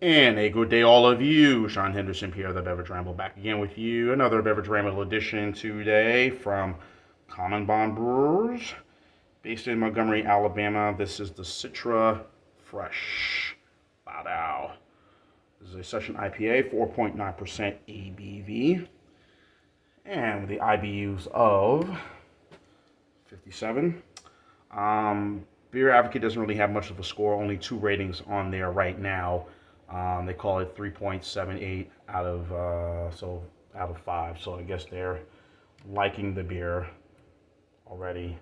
And a good day, all of you. Sean Henderson, Pierre the Beverage Ramble, back again with you. Another Beverage Ramble edition today from Common Bond Brewers, based in Montgomery, Alabama. This is the Citra Fresh. Wow. This is a session IPA, 4.9% ABV, and with the IBUs of 57. Beer Advocate doesn't really have much of a score, only 2 ratings on there right now. They call it 3.78 out of 5. So I guess they're liking the beer already,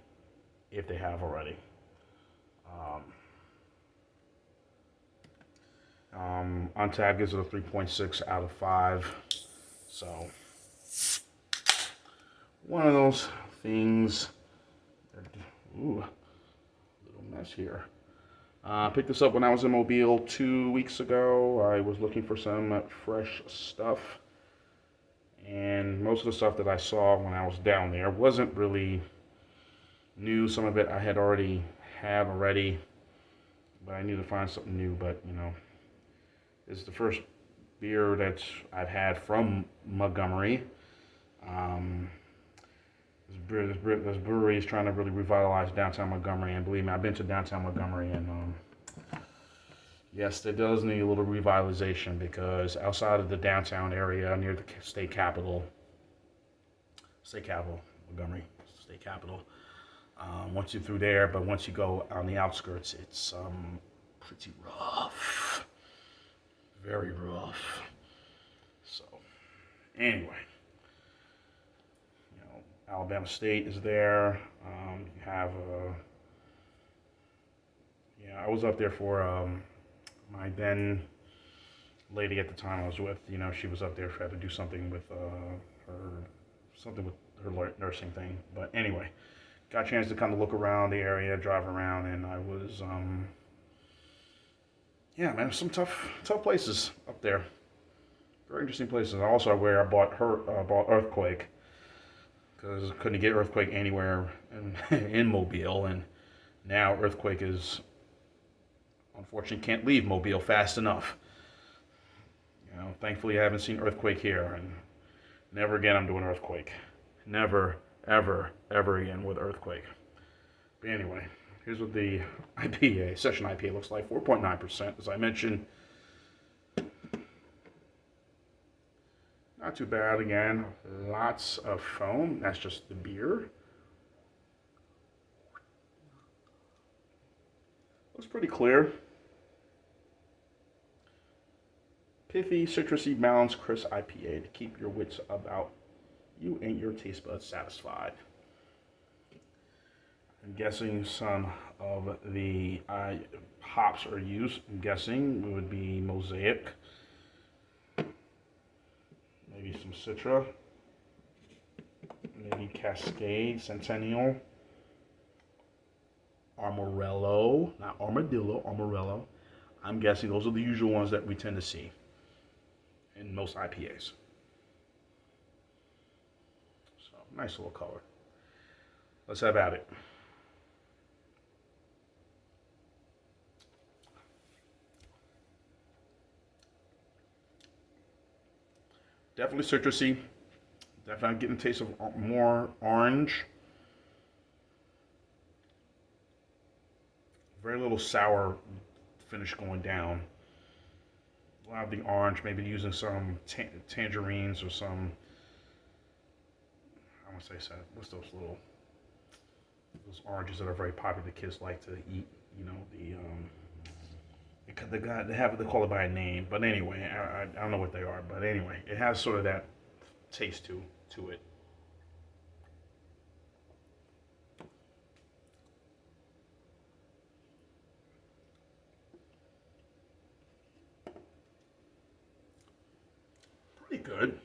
if they have already. Untappd gives it a 3.6 out of 5. So one of those things. Ooh, little mess here. Picked this up when I was in Mobile 2 weeks ago. I was looking for some fresh stuff, and most of the stuff that I saw when I was down there wasn't really new. Some of it I had already, but I need to find something new. But it's the first beer that I've had from Montgomery. This brewery is trying to really revitalize downtown Montgomery, and believe me, I've been to downtown Montgomery, and yes, it does need a little revitalization, because outside of the downtown area near the state capitol, Montgomery, state capitol, once you're through there, but once you go on the outskirts, it's pretty rough, very rough. So, anyway. Alabama State is there. You have I was up there for my then lady at the time I was with. She was up there. She had to do something with her nursing thing. But anyway, got a chance to kind of look around the area, drive around, and I was some tough places up there. Very interesting places. Also, where I bought Earthquake, because I couldn't get Earthquake anywhere in Mobile, and now Earthquake is, unfortunately, can't leave Mobile fast enough. Thankfully I haven't seen Earthquake here, and never again I'm doing Earthquake. Never, ever, ever again with Earthquake. But anyway, here's what the IPA, session IPA looks like, 4.9%, as I mentioned. Not too bad again. Lots of foam. That's just the beer. Looks pretty clear. Pithy, citrusy, balanced, crisp IPA to keep your wits about you and your taste buds satisfied. I'm guessing some of the hops are used. I'm guessing it would be Mosaic. Maybe some Citra, maybe Cascade, Centennial, Armadillo, not Armadillo, Armadillo. I'm guessing those are the usual ones that we tend to see in most IPAs. So, nice little color. Let's have at it. Definitely citrusy. Definitely getting a taste of more orange. Very little sour finish going down. A lot of the orange, maybe using some tangerines or some, I want to say, what's those oranges that are very popular the kids like to eat, they call it by a name, but anyway, I don't know what they are, but anyway, it has sort of that taste to it. Pretty good.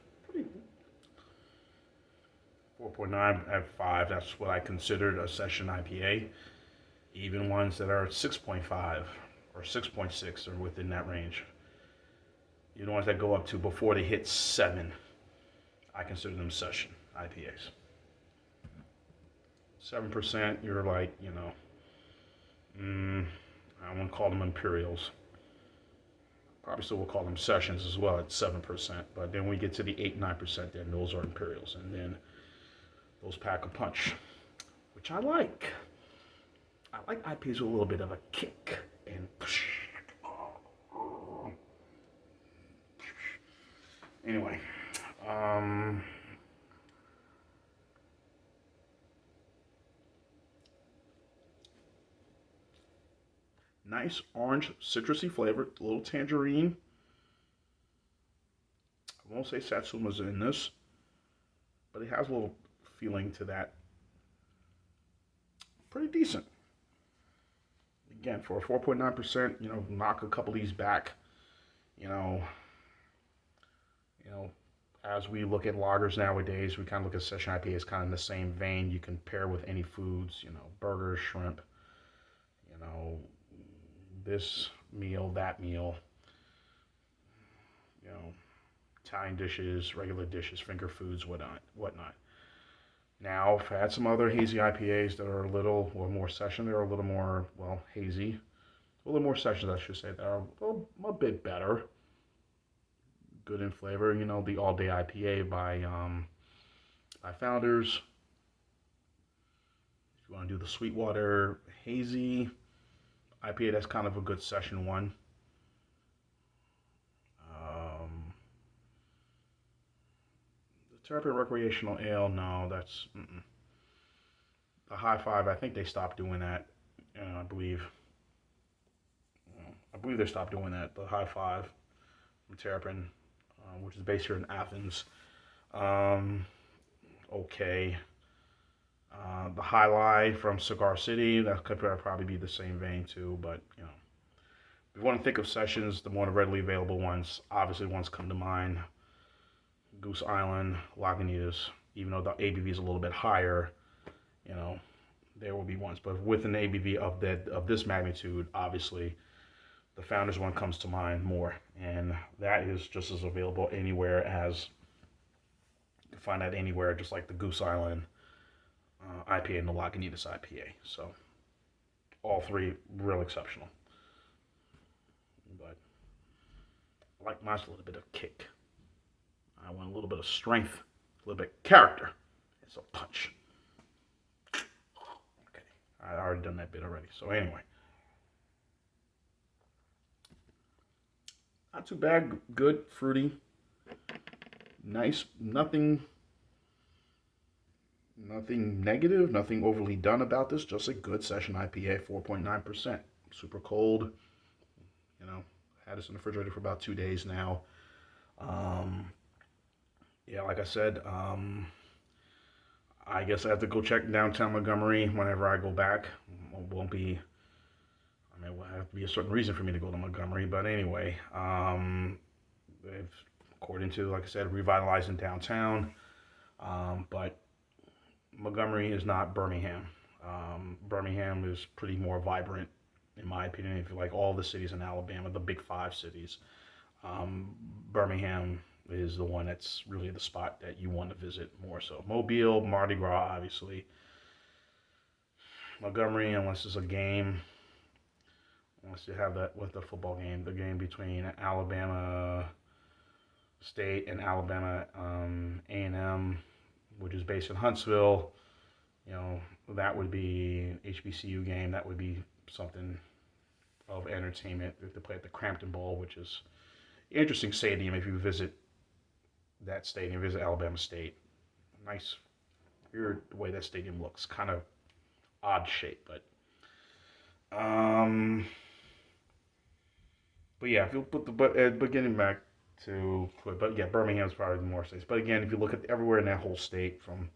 4.9 out of 5. That's what I considered a session IPA. Even ones that are 6.5 or 6.6 are within that range. Even the ones that go up to before they hit 7, I consider them session IPAs. 7%, you're like, I wouldn't call them Imperials. Probably still will call them sessions as well at 7%. But then we get to the 8, 9%, then those are imperials. And then those pack a punch, which I like. I like IPAs with a little bit of a kick. And anyway, nice orange citrusy flavor, a little tangerine. I won't say satsuma's in this, but it has a little feeling to that. Pretty decent. Again, for a 4.9%, knock a couple of these back. You know, as we look at lagers nowadays, we kind of look at session IPA as kind of in the same vein. You can pair with any foods, burgers, shrimp, this meal, that meal, Italian dishes, regular dishes, finger foods, whatnot. Now, I've had some other hazy IPAs that are a little, or more session, they're a little more, hazy. A little more sessions, I should say, that are a bit better. Good in flavor, the All Day IPA by Founders. If you want to do the Sweetwater Hazy IPA, that's kind of a good session one. The Terrapin Recreational Ale, no, that's the High Five. I think they stopped doing that. I believe they stopped doing that. The High Five from Terrapin, which is based here in Athens. Okay. The High Lie from Cigar City, that could probably be the same vein too, but if you want to think of sessions, the more readily available ones, obviously ones come to mind. Goose Island, Lagunitas, even though the ABV is a little bit higher, there will be ones. But with an ABV of this magnitude, obviously, the Founders one comes to mind more, and that is just as available anywhere as you can find that anywhere, just like the Goose Island IPA and the Lagunitas IPA. So all three real exceptional. But I like mine's a little bit of kick. I want a little bit of strength, a little bit of character. It's a punch. Okay, I already done that bit already. So anyway, not too bad. Good, fruity, nice. Nothing negative, nothing overly done about this. Just a good session IPA, 4.9%. Super cold. Had this in the refrigerator for about 2 days now. Yeah, like I said, I guess I have to go check downtown Montgomery whenever I go back. It will have to be a certain reason for me to go to Montgomery, but anyway, they've, according to, like I said, revitalizing downtown, but Montgomery is not Birmingham. Birmingham is pretty more vibrant, in my opinion. If you like all the cities in Alabama, the big 5 cities, Birmingham is the one that's really the spot that you want to visit more so. Mobile, Mardi Gras, obviously. Montgomery, unless it's a game, unless you have that with the football game, the game between Alabama State and Alabama A&M, which is based in Huntsville, that would be HBCU game. That would be something of entertainment. They play at the Crampton Bowl, which is an interesting stadium if you visit that stadium, visit Alabama State. Nice, weird the way that stadium looks. Kind of odd shape, but yeah, if you put but getting back to, but yeah, Birmingham's probably more states. But again, if you look at everywhere in that whole state, from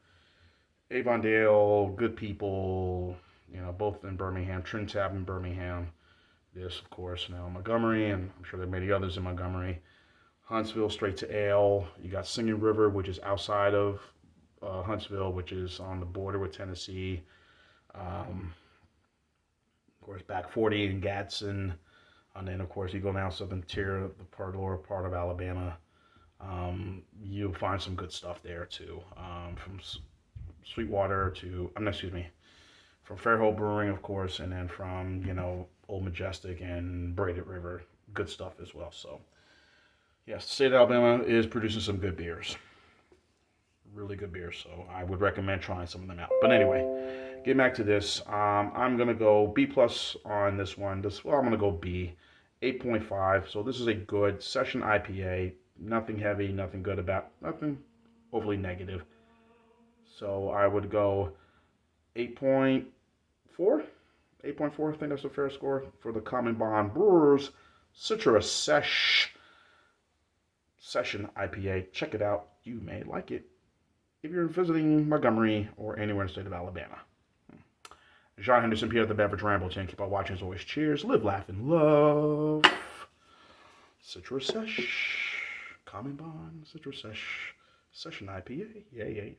Avondale, good people, both in Birmingham, Trintab in Birmingham, this, of course, now Montgomery, and I'm sure there are many others in Montgomery. Huntsville, straight to Ale. You got Singing River, which is outside of Huntsville, which is on the border with Tennessee. Of course, Back 40 in Gadsden. And then, of course, you go down southern tier, the lower part of Alabama. You'll find some good stuff there, too. From Sweetwater to, from Fairhope Brewing, of course, and then from, Old Majestic and Braided River. good stuff as well. So, yes, the state of Alabama is producing some good beers. Really good beers. So, I would recommend trying some of them out. But anyway, getting back to this, I'm going to go B plus on this one. I'm going to go B. 8.5. So, this is a good session IPA. Nothing heavy, nothing good about, nothing overly negative. So, I would go 8.4. 8.4, I think that's a fair score for the Common Bond Brewers Citra Sesh Session IPA. Check it out. You may like it if you're visiting Montgomery or anywhere in the state of Alabama. John Henderson Pierre, the Beverage Ramble. Keep on watching as always. Cheers. Live, laugh, and love. Citra Sesh. Common Bond Citra Sesh Session IPA. Yay, yay, yay.